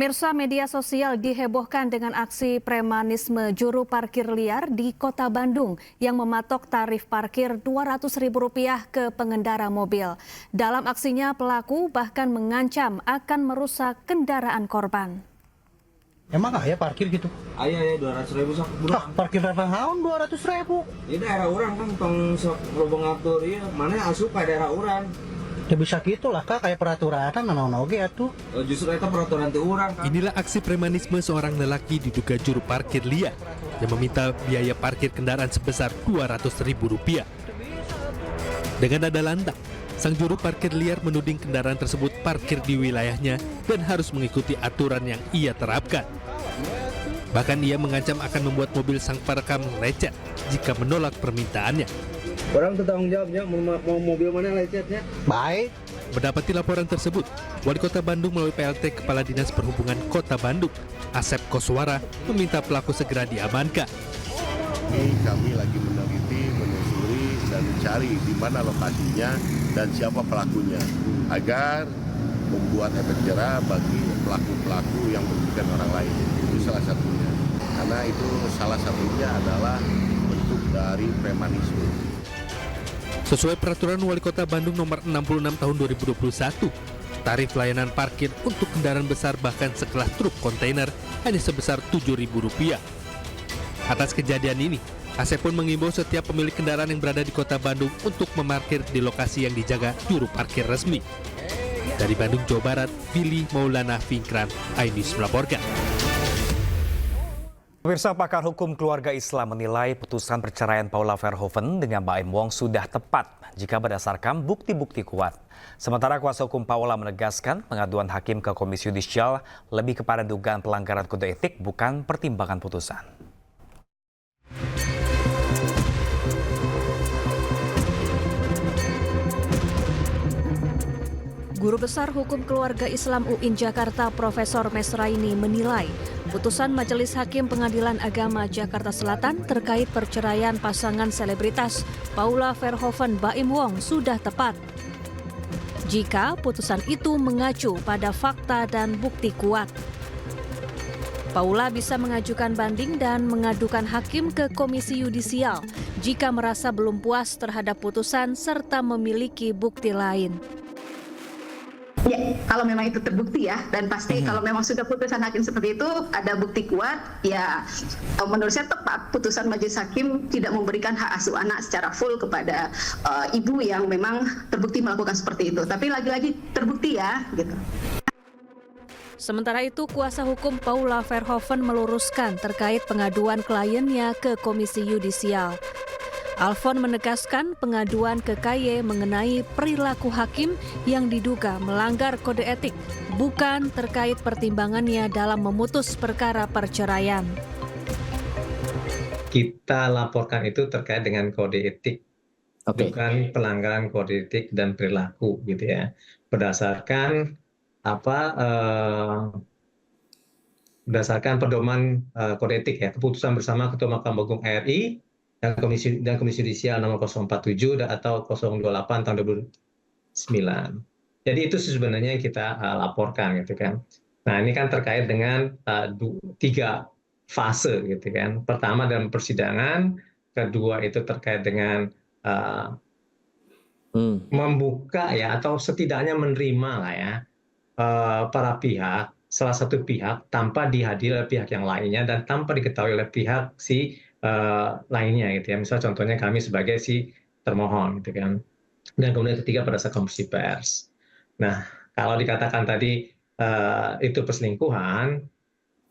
Pemirsa, media sosial dihebohkan dengan aksi premanisme juru parkir liar di Kota Bandung yang mematok tarif parkir Rp200.000 ke pengendara mobil. Dalam aksinya, pelaku bahkan mengancam akan merusak kendaraan korban. Emang ya parkir gitu? Ayah 200.000 sok bro. Parkir berapa tahun 200.000? Ini daerah orang kan tong sok lobong ngatur ieu. Mana asup ka daerah orang. Ya bisa gitu lah Kak, kayak peraturan naon oge atuh. Justru itu peraturan ti urang kan. Inilah aksi premanisme seorang lelaki diduga juru parkir liar yang meminta biaya parkir kendaraan sebesar Rp200.000. Dengan nada lantang, sang juru parkir liar menuding kendaraan tersebut parkir di wilayahnya dan harus mengikuti aturan yang ia terapkan. Bahkan ia mengancam akan membuat mobil sang perekam lecet jika menolak permintaannya. Orang bertanggung jawabnya mau mobil mana lecetnya. Baik. Mendapati laporan tersebut, Wali Kota Bandung melalui PLT Kepala Dinas Perhubungan Kota Bandung, Asep Koswara, meminta pelaku segera diamankan. Ini kami lagi meneliti, menelusuri, dan mencari di mana lokasinya dan siapa pelakunya, agar membuat efek jera bagi pelaku-pelaku yang merugikan orang lain. Itu salah satunya. Karena itu salah satunya adalah bentuk dari premanisme. Sesuai peraturan Wali Kota Bandung nomor 66 tahun 2021, tarif layanan parkir untuk kendaraan besar bahkan sekelas truk kontainer hanya sebesar Rp7.000. Atas kejadian ini, Asep pun mengimbau setiap pemilik kendaraan yang berada di Kota Bandung untuk memarkir di lokasi yang dijaga juru parkir resmi. Dari Bandung, Jawa Barat, Billy Maulana Fikran, iNews melaporkan. Pemirsa, pakar hukum keluarga Islam menilai putusan perceraian Paula Verhoeven dengan Baim Wong sudah tepat jika berdasarkan bukti-bukti kuat. Sementara kuasa hukum Paula menegaskan pengaduan hakim ke Komisi Yudisial lebih kepada dugaan pelanggaran kode etik bukan pertimbangan putusan. Guru Besar Hukum Keluarga Islam UIN Jakarta Profesor Mesraini menilai putusan Majelis Hakim Pengadilan Agama Jakarta Selatan terkait perceraian pasangan selebritas Paula Verhoeven Baim Wong sudah tepat. Jika putusan itu mengacu pada fakta dan bukti kuat. Paula bisa mengajukan banding dan mengadukan hakim ke Komisi Yudisial jika merasa belum puas terhadap putusan serta memiliki bukti lain. Ya, kalau memang itu terbukti ya, dan pasti kalau memang sudah putusan hakim seperti itu, ada bukti kuat, ya menurut saya tepat putusan majelis hakim tidak memberikan hak asuh anak secara full kepada ibu yang memang terbukti melakukan seperti itu. Tapi lagi-lagi terbukti ya, gitu. Sementara itu, kuasa hukum Paula Verhoeven meluruskan terkait pengaduan kliennya ke Komisi Yudisial. Alfon menegaskan pengaduan ke KY mengenai perilaku hakim yang diduga melanggar kode etik, bukan terkait pertimbangannya dalam memutus perkara perceraian. Kita laporkan itu terkait dengan kode etik, bukan pelanggaran kode etik dan perilaku, gitu ya. Berdasarkan berdasarkan pedoman kode etik ya, keputusan bersama Ketua Mahkamah Agung RI dan Komisi Yudisial nomor 047 atau 028 tahun 2009. Jadi itu sebenarnya yang kita laporkan gitu kan. Nah, ini kan terkait dengan 3 fase gitu kan. Pertama dalam persidangan, kedua itu terkait dengan membuka ya atau setidaknya menerima lah ya para pihak, salah satu pihak tanpa dihadiri oleh pihak yang lainnya dan tanpa diketahui oleh pihak si lainnya gitu ya. Misal contohnya kami sebagai si termohon gitu kan. Dan kemudian ketiga pada saat konferensi pers. Nah, kalau dikatakan tadi itu perselingkuhan,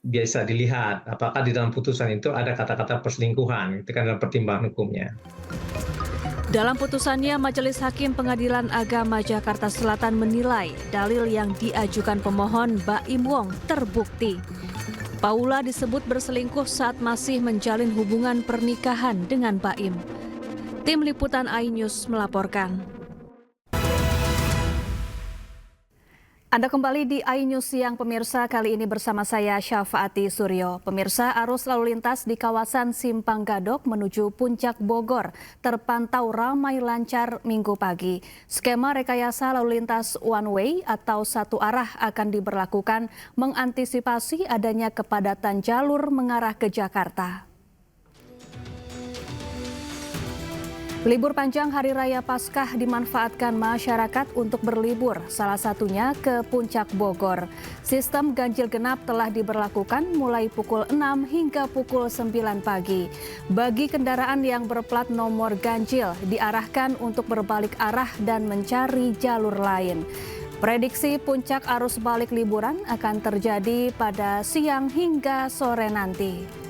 biasa dilihat apakah di dalam putusan itu ada kata-kata perselingkuhan, itu kan dalam pertimbangan hukumnya. Dalam putusannya, Majelis Hakim Pengadilan Agama Jakarta Selatan menilai dalil yang diajukan pemohon Baim Wong terbukti. Paula disebut berselingkuh saat masih menjalin hubungan pernikahan dengan Baim. Tim Liputan iNews melaporkan. Anda kembali di iNews Siang pemirsa, kali ini bersama saya Syafaati Suryo. Pemirsa, arus lalu lintas di kawasan Simpang Gadok menuju Puncak Bogor terpantau ramai lancar Minggu pagi. Skema rekayasa lalu lintas one way atau satu arah akan diberlakukan mengantisipasi adanya kepadatan jalur mengarah ke Jakarta. Libur panjang Hari Raya Paskah dimanfaatkan masyarakat untuk berlibur, salah satunya ke Puncak Bogor. Sistem ganjil genap telah diberlakukan mulai pukul 6 hingga pukul 9 pagi. Bagi kendaraan yang berplat nomor ganjil, diarahkan untuk berbalik arah dan mencari jalur lain. Prediksi puncak arus balik liburan akan terjadi pada siang hingga sore nanti.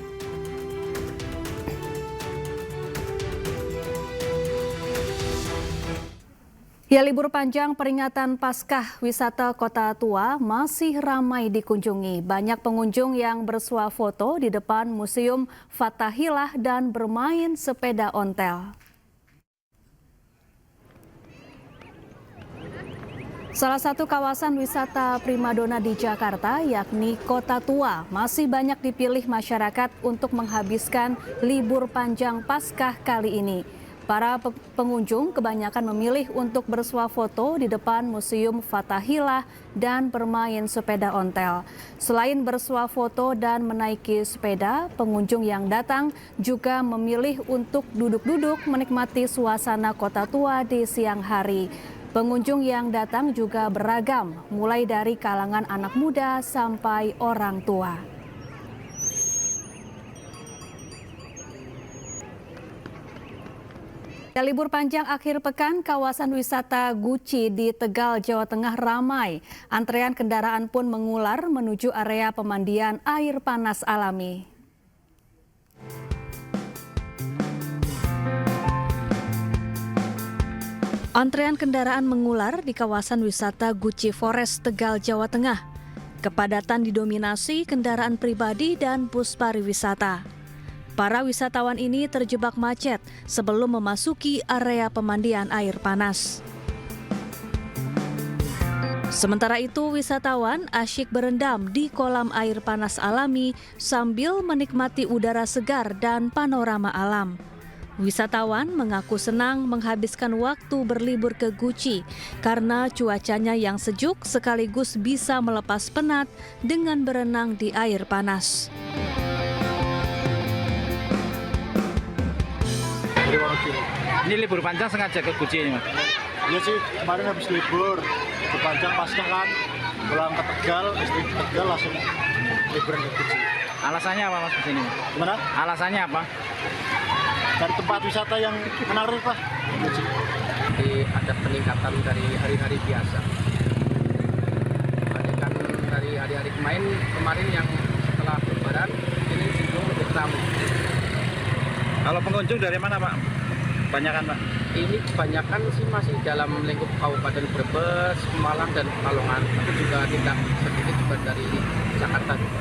Ya, libur panjang peringatan Paskah wisata Kota Tua masih ramai dikunjungi. Banyak pengunjung yang bersuah foto di depan Museum Fathahillah dan bermain sepeda ontel. Salah satu kawasan wisata primadona di Jakarta, yakni Kota Tua, masih banyak dipilih masyarakat untuk menghabiskan libur panjang Paskah kali ini. Para pengunjung kebanyakan memilih untuk bersuah foto di depan Museum Fathahillah dan bermain sepeda ontel. Selain bersuah foto dan menaiki sepeda, pengunjung yang datang juga memilih untuk duduk-duduk menikmati suasana Kota Tua di siang hari. Pengunjung yang datang juga beragam, mulai dari kalangan anak muda sampai orang tua. Libur panjang akhir pekan, kawasan wisata Guci di Tegal, Jawa Tengah ramai. Antrean kendaraan pun mengular menuju area pemandian air panas alami. Antrean kendaraan mengular di kawasan wisata Guci Forest, Tegal, Jawa Tengah. Kepadatan didominasi kendaraan pribadi dan bus pariwisata. Para wisatawan ini terjebak macet sebelum memasuki area pemandian air panas. Sementara itu, wisatawan asyik berendam di kolam air panas alami sambil menikmati udara segar dan panorama alam. Wisatawan mengaku senang menghabiskan waktu berlibur ke Guci karena cuacanya yang sejuk sekaligus bisa melepas penat dengan berenang di air panas. Ini libur panjang sengaja ke Guci ini, Mas? Iya sih, kemarin habis libur panjang Paskah kan, pulang ke Tegal, istri Tegal langsung liburan ke Guci. Alasannya apa, Mas, di sini? Gimana? Alasannya apa? Dari tempat wisata yang menarik lah. Guci. Jadi ada peningkatan dari hari-hari biasa. Dibandingkan dari hari-hari kemarin yang setelah Lebaran, ini cenderung lebih ramai. Kalau pengunjung dari mana, Pak? Banyakan, Pak? Ini kebanyakan sih masih dalam lingkup Kabupaten Brebes, Malang, dan Pekalongan. Tapi juga tidak sedikit juga dari Jakarta juga.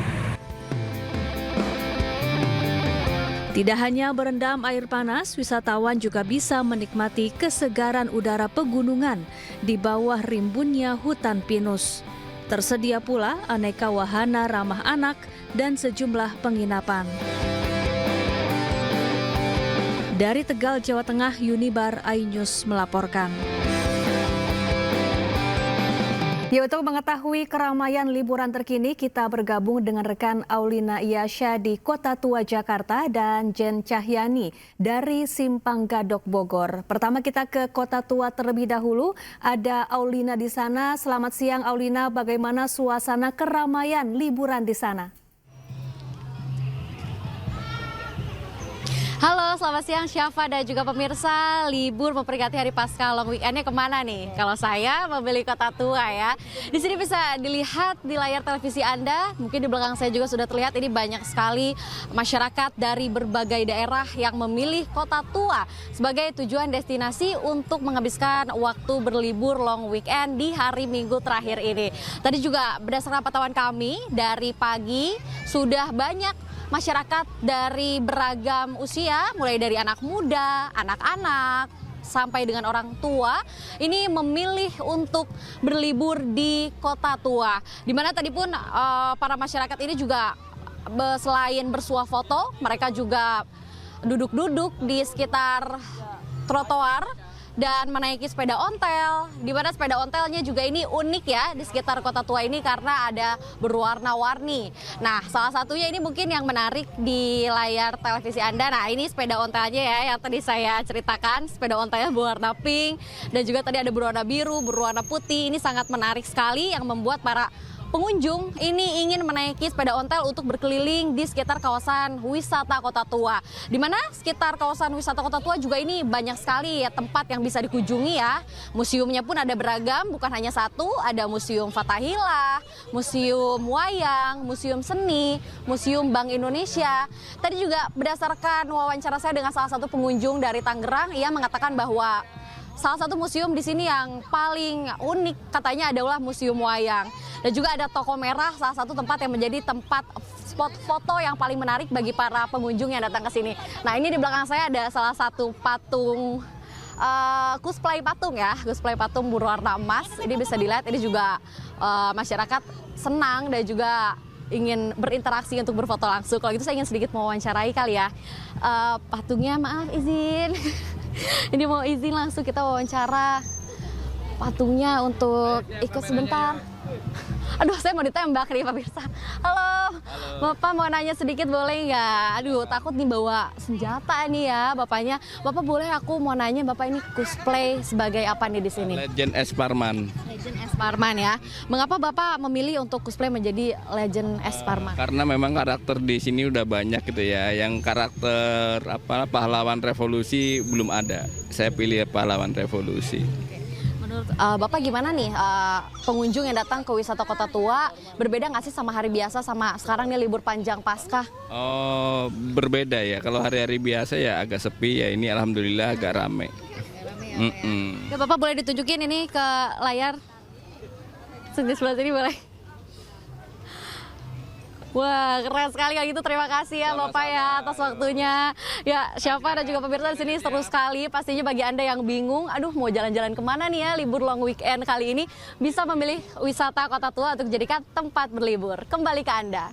Tidak hanya berendam air panas, wisatawan juga bisa menikmati kesegaran udara pegunungan di bawah rimbunnya hutan pinus. Tersedia pula aneka wahana ramah anak dan sejumlah penginapan. Dari Tegal, Jawa Tengah, Yunibar, iNews melaporkan. Ya, untuk mengetahui keramaian liburan terkini, kita bergabung dengan rekan Aulina Iyasya di Kota Tua, Jakarta, dan Jen Cahyani dari Simpang Gadok, Bogor. Pertama kita ke Kota Tua terlebih dahulu. Ada Aulina di sana. Selamat siang, Aulina. Bagaimana suasana keramaian liburan di sana? Halo, selamat siang Syafa dan juga pemirsa. Libur memperingati Hari Paskah long weekendnya kemana nih? Kalau saya memilih Kota Tua ya. Di sini bisa dilihat di layar televisi Anda. Mungkin di belakang saya juga sudah terlihat ini banyak sekali masyarakat dari berbagai daerah yang memilih Kota Tua sebagai tujuan destinasi untuk menghabiskan waktu berlibur long weekend di hari Minggu terakhir ini. Tadi juga berdasarkan pantauan kami dari pagi sudah banyak masyarakat dari beragam usia, mulai dari anak muda, anak-anak, sampai dengan orang tua ini memilih untuk berlibur di Kota Tua. Di mana tadi pun para masyarakat ini juga selain bersuah foto, mereka juga duduk-duduk di sekitar trotoar dan menaiki sepeda ontel, di mana sepeda ontelnya juga ini unik ya di sekitar Kota Tua ini karena ada berwarna-warni. Nah, salah satunya ini mungkin yang menarik di layar televisi Anda. Nah, ini sepeda ontelnya ya yang tadi saya ceritakan, sepeda ontelnya berwarna pink dan juga tadi ada berwarna biru, berwarna putih. Ini sangat menarik sekali yang membuat para pengunjung ini ingin menaiki sepeda ontel untuk berkeliling di sekitar kawasan wisata Kota Tua. Di mana sekitar kawasan wisata Kota Tua juga ini banyak sekali ya tempat yang bisa dikunjungi ya. Museumnya pun ada beragam, bukan hanya satu, ada Museum Fathahillah, Museum Wayang, Museum Seni, Museum Bank Indonesia. Tadi juga berdasarkan wawancara saya dengan salah satu pengunjung dari Tangerang, ia mengatakan bahwa salah satu museum di sini yang paling unik katanya adalah Museum Wayang. Dan juga ada Toko Merah, salah satu tempat yang menjadi tempat spot foto yang paling menarik bagi para pengunjung yang datang ke sini. Nah, ini di belakang saya ada salah satu patung cosplay patung ya, cosplay patung berwarna emas. Ini bisa dilihat, ini juga masyarakat senang dan juga ingin berinteraksi untuk berfoto langsung. Kalau gitu saya ingin sedikit mewawancarai kali ya. Patungnya maaf izin. Ini mau izin langsung kita wawancara patungnya untuk ikut sebentar. Aduh, saya mau ditembak nih pemirsa. Halo, Bapak mau nanya sedikit boleh nggak? Aduh, takut nih bawa senjata nih ya Bapaknya. Bapak boleh aku mau nanya Bapak ini cosplay sebagai apa nih di sini? Legend S. Parman. Legend S. Parman ya. Mengapa Bapak memilih untuk cosplay menjadi Legend S. Parman? Karena memang karakter di sini udah banyak gitu ya. Yang karakter pahlawan revolusi belum ada. Saya pilih pahlawan revolusi. Menurut Bapak gimana nih pengunjung yang datang ke wisata Kota Tua, berbeda nggak sih sama hari biasa sama sekarang nih libur panjang Paskah? Oh, berbeda ya. Kalau hari-hari biasa ya agak sepi ya. Ini alhamdulillah agak rame. Ya, Bapak boleh ditunjukin ini ke layar? Di sebelah sini boleh. Wah, keren sekali kalau gitu. Terima kasih ya Bapak ya atas waktunya. Ya, Syafa dan juga pemirsa di sini seru sekali. Pastinya bagi Anda yang bingung, aduh mau jalan-jalan kemana nih ya libur long weekend kali ini, bisa memilih wisata Kota Tua untuk dijadikan tempat berlibur. Kembali ke Anda.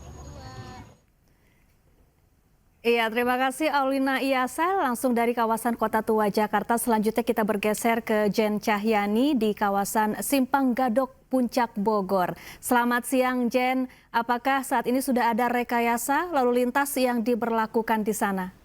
Iya, terima kasih Aulina Iyasel langsung dari kawasan Kota Tua Jakarta. Selanjutnya kita bergeser ke Jen Cahyani di kawasan Simpang Gadok, Puncak Bogor. Selamat siang Jen, apakah saat ini sudah ada rekayasa lalu lintas yang diberlakukan di sana?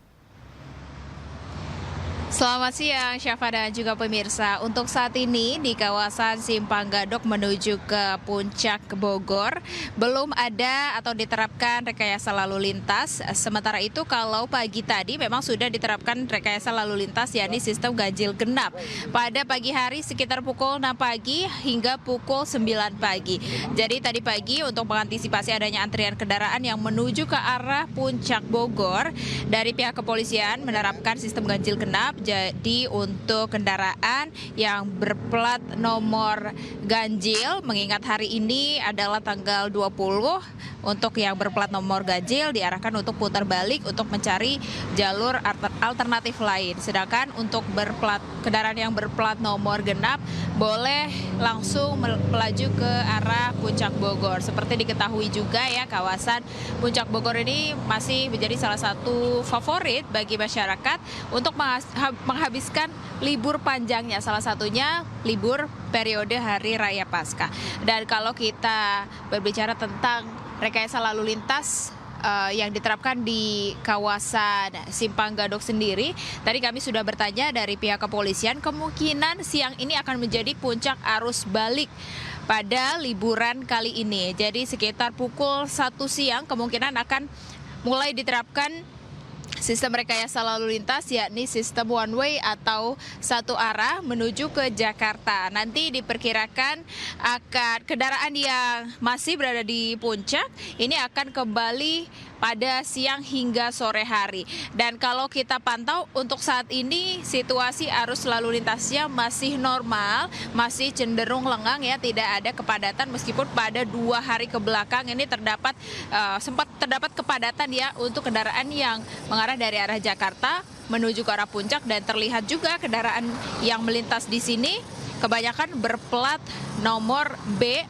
Selamat siang Syafa dan juga pemirsa. Untuk saat ini di kawasan Simpang Gadok menuju ke Puncak Bogor belum ada atau diterapkan rekayasa lalu lintas. Sementara itu kalau pagi tadi memang sudah diterapkan rekayasa lalu lintas yakni sistem ganjil genap. Pada pagi hari sekitar pukul 6 pagi hingga pukul 9 pagi. Jadi tadi pagi untuk mengantisipasi adanya antrian kendaraan yang menuju ke arah Puncak Bogor, dari pihak kepolisian menerapkan sistem ganjil genap. Jadi untuk kendaraan yang berplat nomor ganjil, mengingat hari ini adalah tanggal 20, untuk yang berplat nomor ganjil diarahkan untuk putar balik untuk mencari jalur alternatif lain. Sedangkan untuk kendaraan yang berplat nomor genap boleh langsung melaju ke arah Puncak Bogor. Seperti diketahui juga ya, kawasan Puncak Bogor ini masih menjadi salah satu favorit bagi masyarakat untuk menghabiskan libur panjangnya, salah satunya libur periode Hari Raya Paskah. Dan kalau kita berbicara tentang rekayasa lalu lintas yang diterapkan di kawasan Simpang Gadok sendiri, tadi kami sudah bertanya dari pihak kepolisian, kemungkinan siang ini akan menjadi puncak arus balik pada liburan kali ini. Jadi sekitar pukul 1 siang kemungkinan akan mulai diterapkan sistem rekayasa lalu lintas, yakni sistem one way atau satu arah menuju ke Jakarta. Nanti diperkirakan akan kendaraan yang masih berada di puncak ini akan kembali pada siang hingga sore hari. Dan kalau kita pantau untuk saat ini situasi arus lalu lintasnya masih normal, masih cenderung lengang ya, tidak ada kepadatan meskipun pada 2 hari ke belakang ini sempat terdapat kepadatan ya untuk kendaraan yang mengarah dari arah Jakarta menuju ke arah puncak dan terlihat juga kendaraan yang melintas di sini kebanyakan berplat nomor B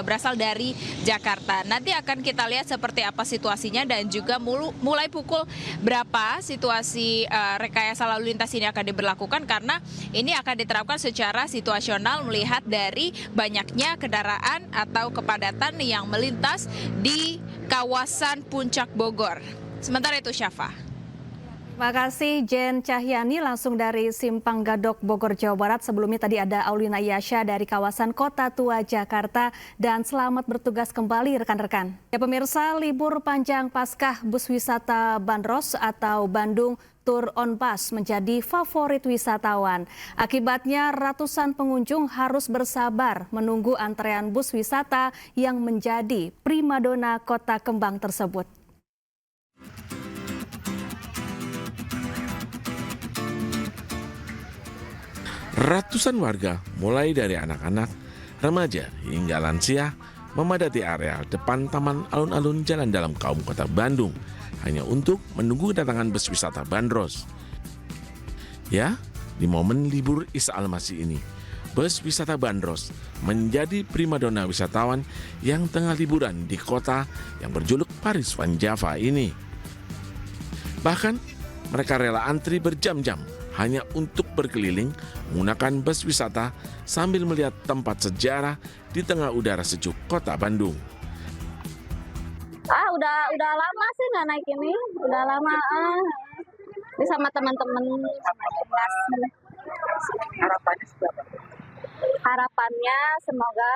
berasal dari Jakarta. Nanti akan kita lihat seperti apa situasinya dan juga mulai pukul berapa situasi rekayasa lalu lintas ini akan diberlakukan, karena ini akan diterapkan secara situasional melihat dari banyaknya kendaraan atau kepadatan yang melintas di kawasan Puncak Bogor. Sementara itu, Syafa. Terima kasih Jen Cahyani langsung dari Simpang Gadok, Bogor, Jawa Barat. Sebelumnya tadi ada Aulina Yasha dari kawasan Kota Tua, Jakarta. Dan selamat bertugas kembali rekan-rekan. Ya pemirsa, libur panjang Paskah bus wisata Bandros atau Bandung Tour on Bus menjadi favorit wisatawan. Akibatnya ratusan pengunjung harus bersabar menunggu antrean bus wisata yang menjadi primadona kota kembang tersebut. Ratusan warga, mulai dari anak-anak, remaja hingga lansia, memadati area depan Taman Alun-Alun Jalan Dalam Kaum Kota Bandung hanya untuk menunggu kedatangan bus wisata Bandros. Ya, di momen libur Isa Al-Masih ini, bus wisata Bandros menjadi primadona wisatawan yang tengah liburan di kota yang berjuluk Paris Van Java ini. Bahkan, mereka rela antri berjam-jam hanya untuk berkeliling menggunakan bus wisata sambil melihat tempat sejarah di tengah udara sejuk kota Bandung. Udah lama sih nggak naik ini, udah lama. Ini sama teman-teman, sama kelas. Harapannya seberapa? Harapannya semoga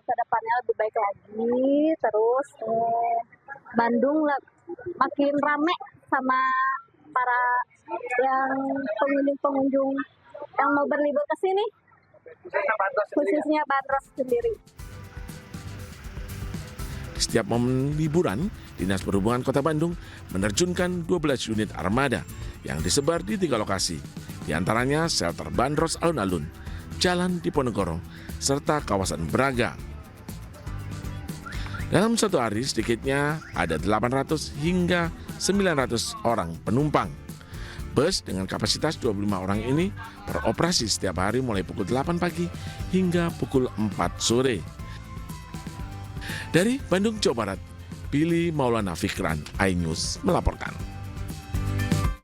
kedepannya lebih baik lagi, terus Bandung makin rame sama para yang pengunjung yang mau berlibur ke sini, khususnya Bandros sendiri. Setiap momen liburan, Dinas Perhubungan Kota Bandung menerjunkan 12 unit armada yang disebar di 3 lokasi, di antaranya shelter Bandros Alun-Alun, Jalan Diponegoro, serta kawasan Braga. Dalam satu hari sedikitnya ada 800 hingga 900 orang penumpang. Bus dengan kapasitas 25 orang ini beroperasi setiap hari mulai pukul 8 pagi hingga pukul 4 sore. Dari Bandung, Jawa Barat, Billy Maulana Fikran, iNews melaporkan.